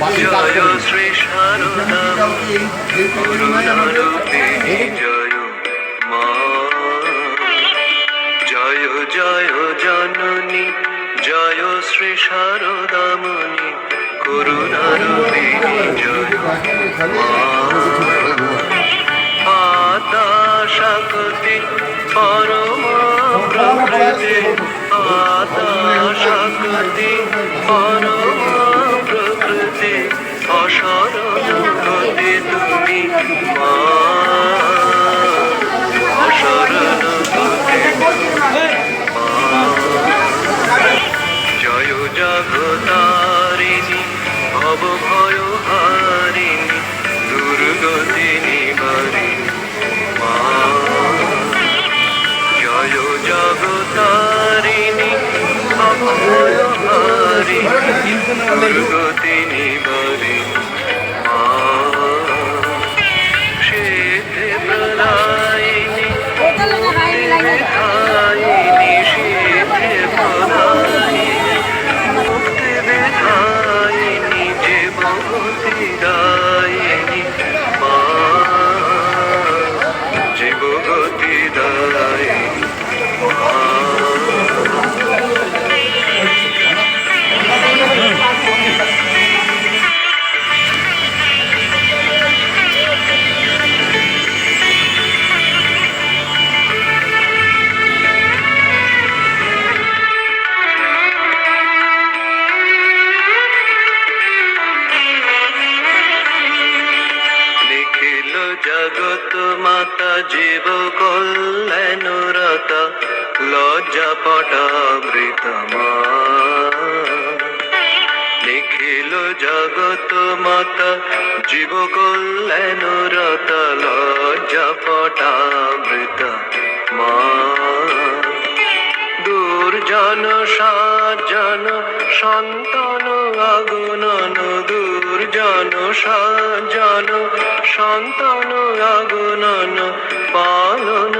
জয় শ্রী সারদা করুণারূপিণী জয় মা, জয় জয় জননী জয় শ্রী সারদামণি করুণারূপিণী জয় মা। আতা শক্তি পরম প্রকৃতি, আতা শক্তি পরম প্রকৃতি, অসরণ গতি তুমি মা, অসরণ গতি মা। জয় জগতারিণী ভব ভয় হারিণী দুর্গতি নিবারিণী মা, জয় জগতারিণী ভব ভয় হারিণী দুর্গতি নিবারিণী মা। সিদ্ধি প্রদায়িনী বিধায়িনী, সিদ্ধি প্রদায়িনী মুক্তি বিধায়িনী জীবগতি দায়িনী মা, জীবগতি দায়িনী মা। নিখিল জগৎ মাতা জীব কল্যাণরতা লজ্জা পটামৃত মা, নিখিল জগৎ মাতা জীব কল্যাণরতা লজ্জা পটামৃত মা। দুর্জন সাজন সন্তান আগুনন, দুর্জন সাজন সন্তান আগুনন পালন